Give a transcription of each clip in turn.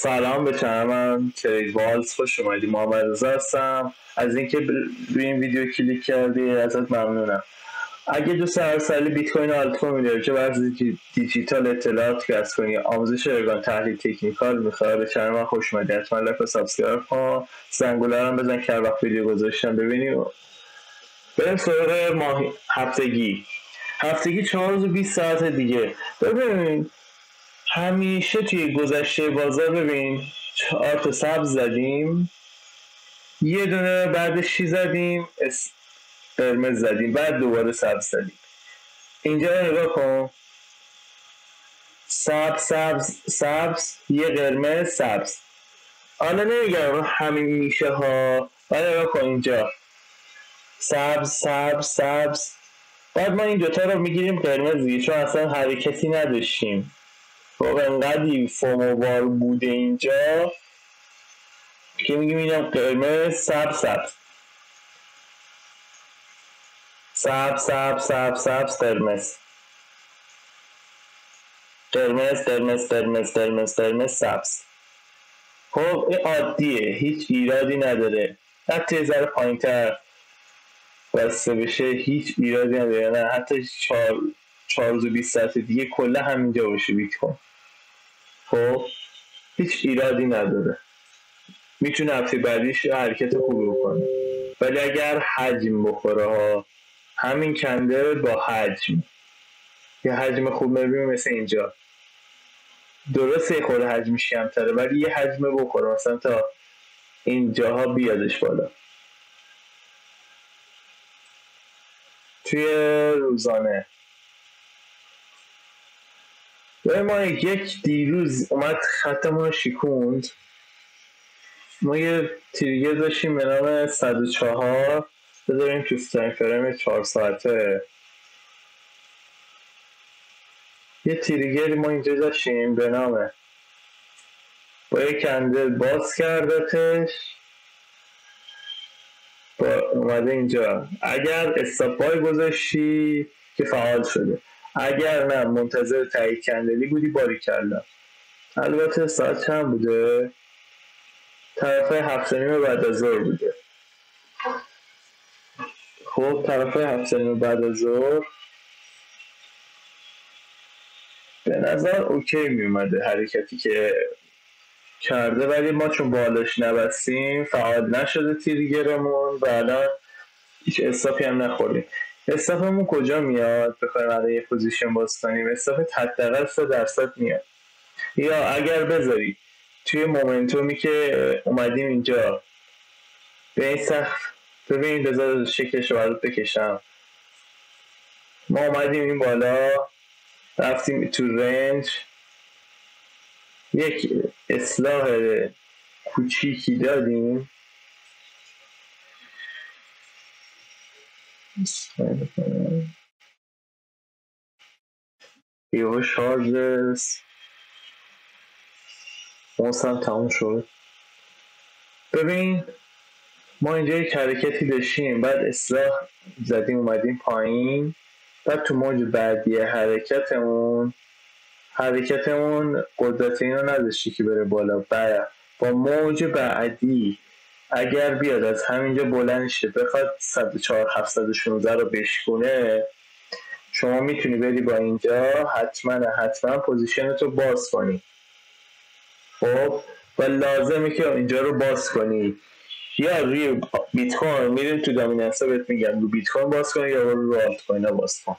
سلام به چنل ترید والز خوش اومدی. محمد رضا هستم. از اینکه روی این ویدیو کلیک کردی ازت ممنونم. اگه دوست هر سالی بیت کوین و آلت کوین می‌داری چه ورزی دیجیتال اطلاعات کسب کنی، آموزش رایگان، تحلیل تکنیکال میخواد، به چنل من خوش اومدی. حتما لایک و سابسکرایب کن، زنگوله رو بزن که هر وقت ویدیو گذاشتم ببینی. بریم سراغ ماهی هفتگی 4 روز و 20 ساعت دیگه. ببین همیشه توی گذشته بازار ببین 4 تا سبز زدیم، یه دونه بعدش چی زدیم، قرمز زدیم، بعد دوباره سبز زدیم. اینجا نگاه کن، سبز یه قرمز سبز. حالا نمیگم همین میشه ها، ولی نگاه کن اینجا سبز بعد ما این دوتا رو میگیریم قرمزی چون اصلا حرکتی نداشتیم. خب انقدی فومووار بوده اینجا که میگیم اینم قرمز سبز قرمز سبز. خب این عادیه، هیچ ایرادی نداره. حتی یه ذره پایین‌تر بسته بشه هیچ ایرادی نداره، نه حتی 4 روز و 20 ساعت دیگه کلا همینجا باشه بیت کوین. خب هیچ ایرادی نداره، میتونه هفته بعدیش حرکت خوبی بکنه. ولی اگر حجم بخوره ها، همین کندل با حجم، یه حجم خوب میبینیم مثل اینجا، درسته خود حجمش کمتره ولی یه حجم بخوره مثلا تا اینجاها بیادش بالا. توی روزانه ما یک دیروز اومد خطمون رو شکوند، ما یه تریگر داشتیم به نام 104. بذاریم تو تایم فریم 4 ساعته یه تریگر ما اینجا داشتیم به نام، با یک کندل باز کردتش، با اومده اینجا. اگر استاپ بای گذاشتی که فعال شده، اگر نه منتظر تایید کندلی بودی باریکلا. البته ساعت چند بوده؟ طرفای 7:30 بعد از ظهر بوده. خب طرفای 7:30 بعد از ظهر به نظر اوکی می اومده حرکتی که کرده، ولی ما چون بالاش نبستیم فعال نشده تریگرمون و الان هیچ استاپی هم نخوردیم. استاپمون کجا میاد؟ بخوایم الان یه پوزیشن باز کنیم، استاپ حداقل 3% میاد. یا اگر بذاری توی مومنتومی که اومدیم اینجا به این سخت، ببین بذار شکلش رو برات بکشم. ما اومدیم این بالا، رفتیم تو رنج، یک اصلاح کوچیکی دادیم، یهو شارژ موسم تموم شد. ببین ما اینجا یک حرکتی داشتیم، بعد اصلاح زدیم اومدیم پایین، بعد تو موج بعدی حرکتمون قدرت اینو نداشتی که بره بالا. بعد با موج بعدی اگر بیاد از همینجا بلند شه بخواد 104 716 رو بشکونه، شما میتونی بری با اینجا حتما پوزیشنتو باز کنی. خب و لازمه که اینجا رو باز کنی، یا روی بیت کوین میریم تو دامیننسا بهت میگم رو بیت کوین باز کن یا رو آلت کوین باز کن.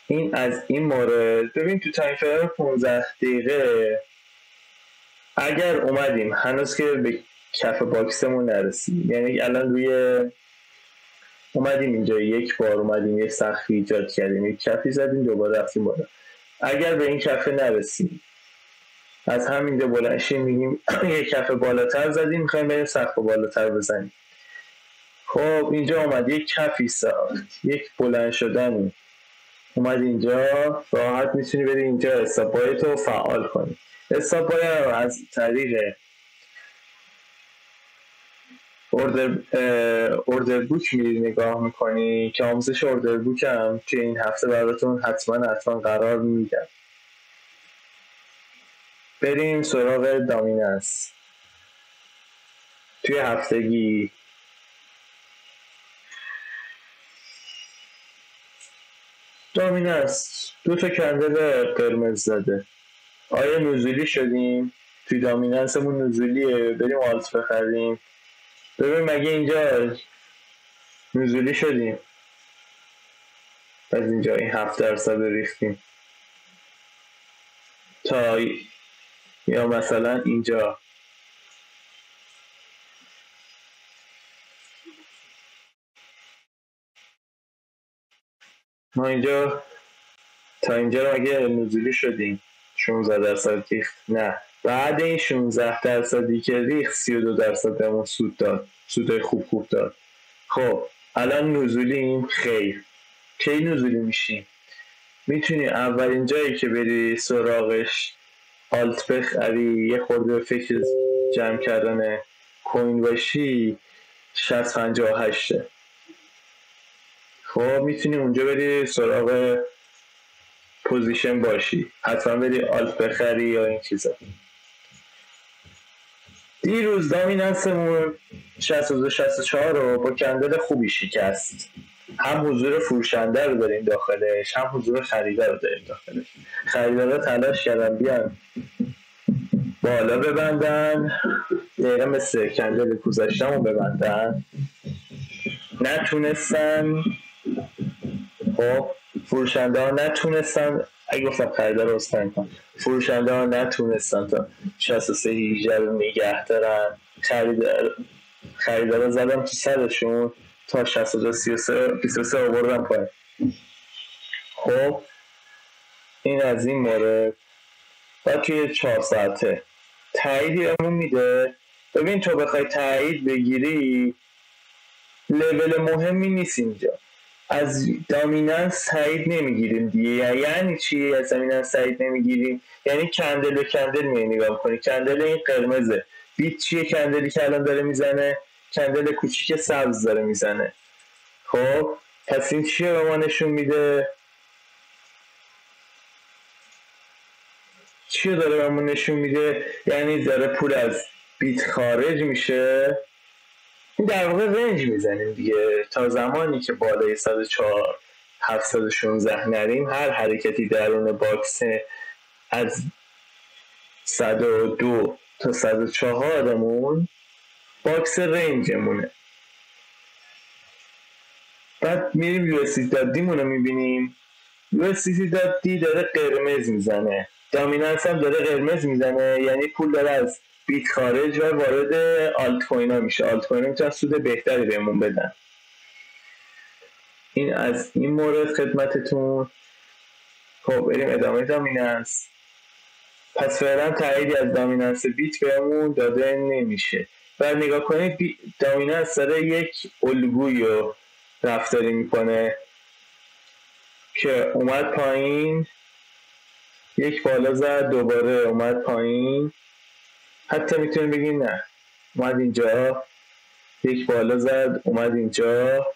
این از این مورد. ببین تو تایم فریم 15 دقیقه اگر اومدیم هنوز که به کف باکسمون نرسیم، یعنی الان روی اومدیم اینجا یک بار اومدیم یه سختی ایجاد کردیم، یک کفی زدیم دوباره رفتیم بالا، اگر به این کف نرسیم از همینجا بلند شیم میگیم یک کف بالاتر زدیم میخوایم بریم سقف بالاتر بزنیم. خب اینجا اومد یک کفی ساخت، یک بلند شدنی اومد اینجا، راحت میتونی بری اینجا استاپ بایت رو فعال کنی. استاپ بای رو از طریق اوردر بوک میری نگاه میکنی که آموزش اوردر بوک هم توی این هفته براتون حتما قرار میدم. بریم سراغ دامیننس. توی هفتگی دامیننس 2 تا کندل قرمز زده. آیا نزولی شدیم؟ توی دامیننسمون نزولیه، بریم آلت بخریم. ببین مگه اینجا نزولی شدیم؟ از اینجا این 7% ریختیم تا یا مثلا اینجا ما اینجا تا اینجا رو مگه نزولی شدیم؟ 16% ریخت. نه، بعد این 16% که ریخت 32% بهمون سود داد، سودای خوب داد. خب الان نزولیم؟ خیر. کی نزولی میشیم؟ میتونی اولین جایی که بری سراغش آلت بخری، یه خورده فکر جمع کردن کوین باشی، 6058. خب میتونی اونجا بری سراغ پوزیشن باشی، حتما بری آلت بخری یا این چیزا. دیروز دامیننسمون 62-64 رو با کندل خوبی شکست. هم حضور فروشنده رو داریم داخلش، هم حضور خریدار رو داریم داخلش. خریدارا تلاش کردن بیان بالا ببندن، دقیقا مثل کندل گذشتم رو ببندن، نتونستن. خب فروشنده ها نتونستن، اگه گفتم خریدار رو استن کن، فروشنده ها نتونستن تا 63-18 رو نگه دارن. خریدار ها زدن تو سرشون تا 62-23 آوردن پایین. خب این از این مورد. و توی 4 ساعته تاییدی بهمون میده. ببین تو بخوای تایید بگیری لول مهمی نیست اینجا. از دامیننس تایید نمیگیریم دیگه. یعنی چی از دامیننس تایید نمیگیریم؟ یعنی کندل به کندل نگاه کنی. کندل این قرمزه، بیت چیه؟ کندلی که الان داره میزنه، کندل کوچیک سبز داره میزنه. خب پس این چیه به ما نشون میده؟ چیه داره به ما نشون میده؟ یعنی داره پول از بیت خارج میشه. این در واقع رنج میزنیم دیگه، تا زمانی که بالای 104 716 نریم هر حرکتی درون باکس از 102 تا 104 مون باکس رنجمونه. بعد میریم یو اس دی مون رو میبینیم، یو اس دی داره قرمز میزنه، دامیننس هم داره قرمز میزنه، یعنی پول داره از بیت خارج و وارد آلت کوین ها میشه. آلت کوین ها میتونن سود بهتری بهمون بدن. این از این مورد خدمتتون. خب بریم ادامه دامیننس. پس فعلا تاییدی از دامیننس بیت بهمون داده نمیشه. و نگاه کنید دامیننس داره یک الگویی رو رفتاری میکنه که اومد پایین، یک بالا زد، دوباره اومد پایین، حتی میتونیم بگیم نه اومد اینجا، یک بالا زد، اومد اینجا،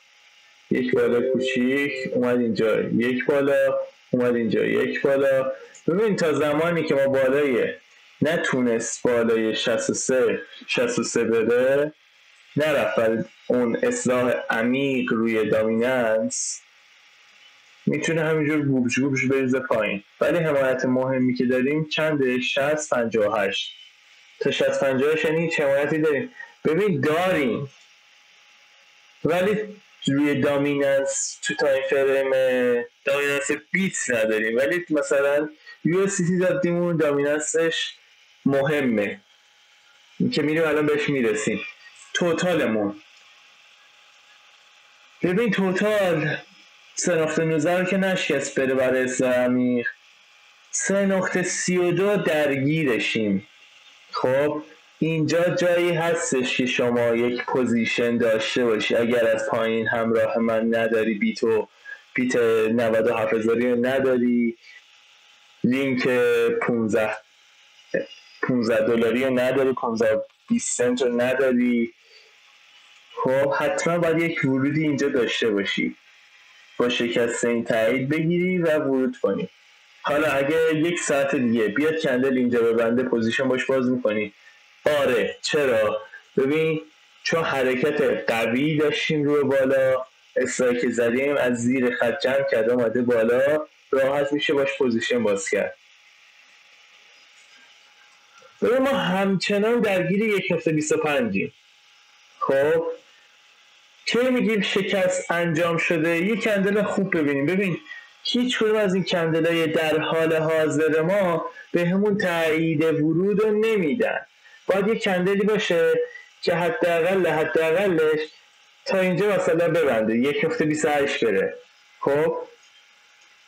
یک بالا کوچیک، اومد اینجا، یک بالا، اومد اینجا، یک بالا. ببین تا زمانی که ما بالای نتونست بالای 63 بره، نرفت اون اصلاح عمیق روی دامیننس، میتونه همینجور گوبش بریزه پایین. ولی حمایت مهمی که داریم چنده؟ 60-58 تا 60-58 یعنی هیچ حمایتی داریم. ببین داریم، ولی روی دامیننس تو تایم فریم دامیننس بیت نداریم. ولی مثلا یو اس دی دادیمون دامیننسش مهمه که میریم الان بهش میرسیم. توتالمون ببین، توتال 3.19 رو که نشکست بره برای اصلاح عمیق، 3.32 درگیرشیم. خب اینجا جایی هستش که شما یک پوزیشن داشته باشی. اگر از پایین همراه من نداری، بیت 97,000 نداری، لینک 15 دلاری رو نداری، 15-20 سنت رو نداری، خب حتما باید یک ورودی اینجا داشته باشی، با شکست این تایید بگیری و ورود کنی. حالا اگه 1 ساعت دیگه بیاد کندل اینجا ببنده پوزیشن باش باز میکنی؟ آره. چرا؟ ببین چون حرکت قوی داشتیم روی بالا، استرایک زدیم از زیر خط جمع کرده اومده بالا، راحت میشه باش پوزیشن باز کرد. ببین ما همچنان درگیر 1.25 خب چه میگیم شکست انجام شده؟ یه کندل خوب ببینیم. ببین هیچ کدوم از این کندلای در حال حاضر ما به همون تایید ورود رو نمیدن. باید یه کندلی باشه که حداقلش تا اینجا مثلا ببنده 1.28 بره، خب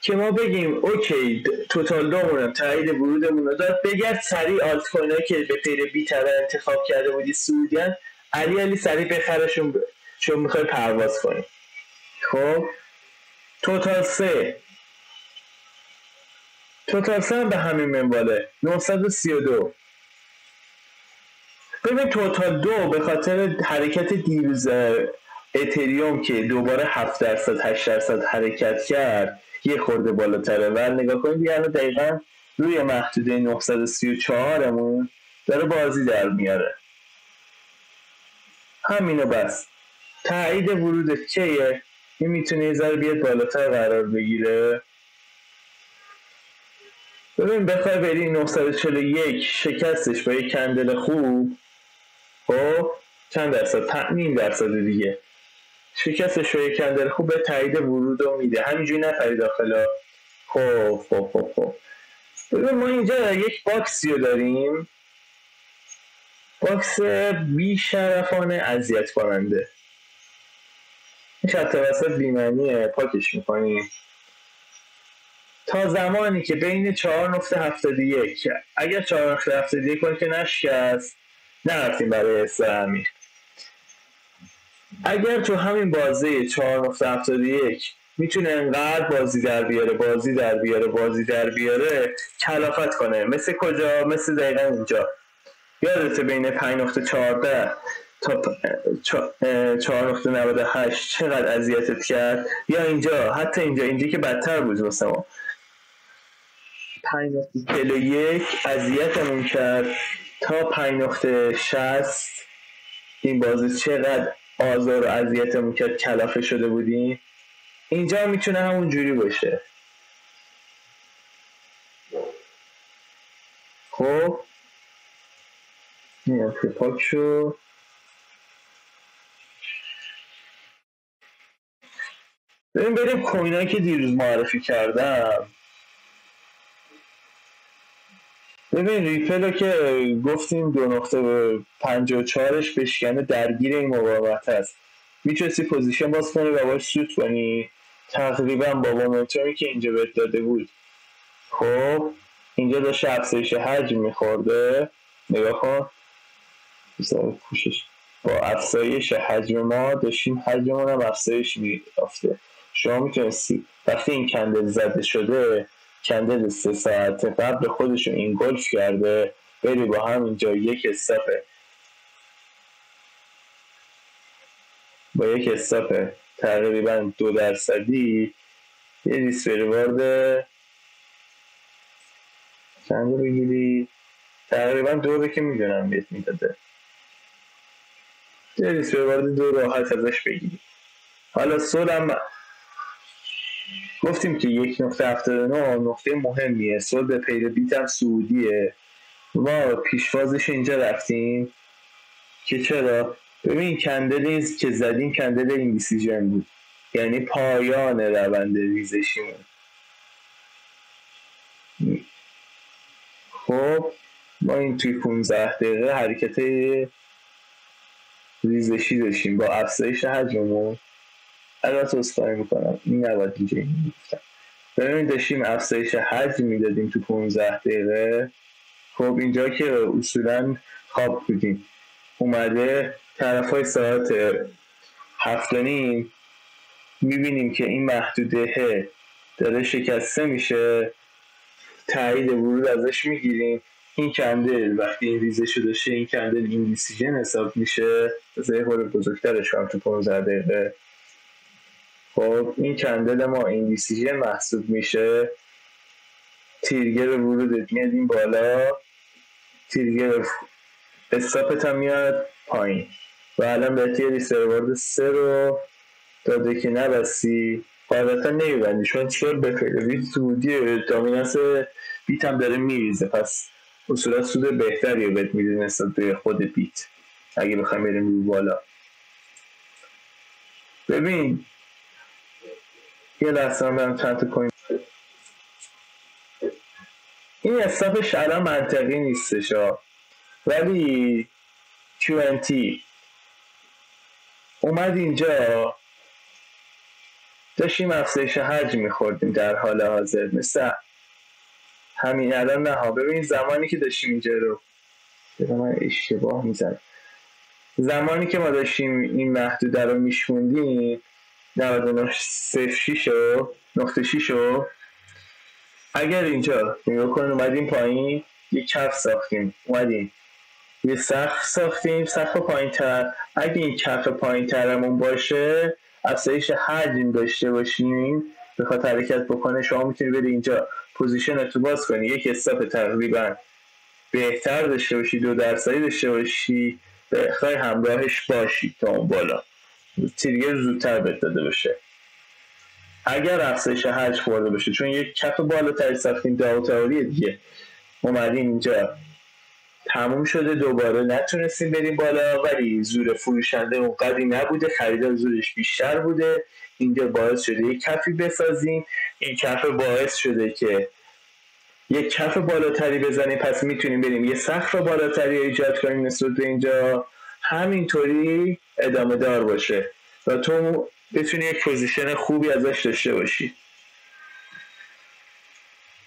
که ما بگیم اوکی توتال دومون تایید ورودمون رو داد، بگرد سریع آلت کوینایی که به غیر بی‌طرف انتخاب کرده بودی سعودیان علی سریع بخرشون چون میخوای پرواز کنی. خب توتال 3 هم به همین منواله 932. ببین توتال 2 به خاطر حرکت دیروز اتریوم که دوباره 7% 8% حرکت کرد یه خورده بالاتره و نگاه کنید یعنی دقیقا روی محدوده 934 مون داره بازی در میاره. همینو بس. تایید ورود چیه؟ این میتونه یه ذره بیاد بالاتر قرار بگیره. ببین بخوای بری 941 شکستش با یک کندل خوب، خب چند درصد؟ نیم درصد دیگه شکستش با یک کندل خوب به تایید ورود رو میده. همینجوری نپری داخل. خب ببین ما اینجا یک باکسی رو داریم، باکس بی‌شرفانه اذیت کننده. این خط وسط بی‌معنیه، پاکش میکنیم تا زمانی که بین 4.71 اگر 4.71 کنی که نشکست نرفتیم برای استرامی. اگر تو همین بازه 4.71 میتونه انقدر بازی در بیاره کلافت کنه. مثل کجا؟ مثل دقیقا اینجا. یادته بین 5.14 تا 4.98 چقدر اذیتت کرد؟ یا اینجا، حتی اینجا که بدتر بود واسه ما 5.41 اذیتمون کرد تا 5.60. این بازی چقدر آزار و اذیتمون کرد، کلافه شده بودیم. اینجا میتونه همون جوری باشه. خب میام که پاک شو. بریم کوینایی که دیروز معرفی کردم. ببین ریپلو که گفتیم 2.54ش بشکنه درگیر این مقاومت هست، میتونستی پوزیشن باز کنی و باش سوت کنی تقریبا با مومنتومی که اینجا بهت داده بود. خب اینجا داشت افزایش حجم میخورده، نگاه کن پوشش با افزایش حجم ما داشتیم حجممون هم افزایش میافته. شما میتونستی وقتی این کندل زده شده، کندل 3 ساعت قبل خودشون اینگولف کرده، بری با هم اینجا یک استاپ تقریبا 2% یه ریسک ریوارد چند رو بگیری؟ تقریبا 2 که میدونم بهت میداده، یه ریسک ریوارد 2 راحت ازش بگیری. حالا سول هم گفتیم که 1.79 نقطه مهمیه. سول به پیر بیت هم سعودیه. ما پیشوازش اینجا رفتیم که چرا؟ ببین کندلی که زدیم کندل ایندیسیژن بود، یعنی پایان روند ریزشیمون. خب ما این توی 15 دقیقه حرکت ریزشی داشتیم با افزایش حجممون. البته اصخایی میکنم این نباید اینجا میگفتم. ببین داشتیم افزایش حجم میدادیم تو 15 دقیقه. خب اینجا که اصولا خواب بودیم اومده طرف های ساعت 7:30 میبینیم که این محدوده داره شکسته میشه، تایید ورود ازش میگیریم. این کندل وقتی این ریزشو داشته این کندل این دیسیژن حساب میشه، از یه خورده بزرگترش هم تو 15 دقیقه. خب این کندل ما این دیسیژن محسوب میشه تریگر ورودت میاد این بالا، تریگر استاپت هم میاد پایین و الان بهت یه ریسروارد 3 رو داده که نبستی، قاعدتا نمیبندی چون چرا بفیلوی سودی دامیننس بیت هم داره میریزه، پس اصولا سود بهتری رو بهت میده نسبت به خود بیت اگه بخوایم بریم رو بالا. ببین یه لحظه هم برم چند تا کوین. این استاپش الان منطقی نیستش ولی QNT اومد اینجا داشتیم افزایش حجم میخوردیم در حال حاضر مثل همین الان. نه ها، ببین زمانی که داشتیم اینجا رو من اشتباه میزنم، زمانی که ما داشتیم این محدوده رو میشوندیم 99.06 نقطه 6 رو، اگر اینجا نگاه کنیم اومدیم پایین یک کف ساختیم، اومدیم یه سقف ساختیم، سقف پایین تر، اگه این کف پایین ترمون باشه افزایش حجم داشته باشیم بخواد حرکت بکنه، شما میتونی بری اینجا پوزیشن تو باز کنی، یک استاپ تقریبا بهتر داشته باشی، 2% داشته باشی، بخوای همراهش باشی تا اون بالا تریگر زودتر بهت داده باشه اگر افزایش حجم خورده باشه، چون یک کف بالاتری ساختیم داوتاوریه دیگه، اومدیم اینجا تموم شده دوباره نتونستیم بریم بالا، ولی زور فروشنده اونقدری نبوده، خریدار زورش بیشتر بوده، اینجا باعث شده یک کفی بسازیم، این کف باعث شده که یک کف بالاتری بزنیم، پس میتونیم بریم یه سقف بالاتری ایجاد کنیم نسبت به اینجا، همینطوری ادامه دار باشه و تو بتونی یک پوزیشن خوبی ازش داشته باشی.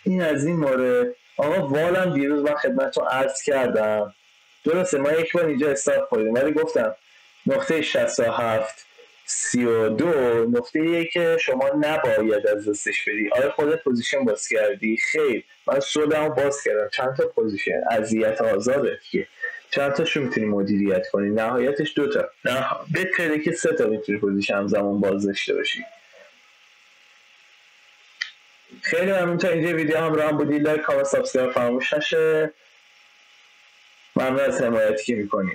این از این مورد. آقا والم دیروز من خدمتتون عرض کردم، درسته ما یک بار اینجا استارت خوردیم ولی گفتم نقطه 67 32 نقطه ایه که شما نباید از دستش بدی. آیا خودت پوزیشن باز کردی؟ خیر، من سودمو باز کردم، چند تا پوزیشن اذیت آزاده که چند تاشو میتونی مدیریت کنی، نهایتش 2 تا، نه بهتره که 3 تا میتونی پوزیشن همزمان باز داشته باشی. خیلی ممنون تا اینجا ویدیو همراه هم بودید. لایک کامنت سابسکرایب فراموش نشه. ممنون از حمایتی که میکنید.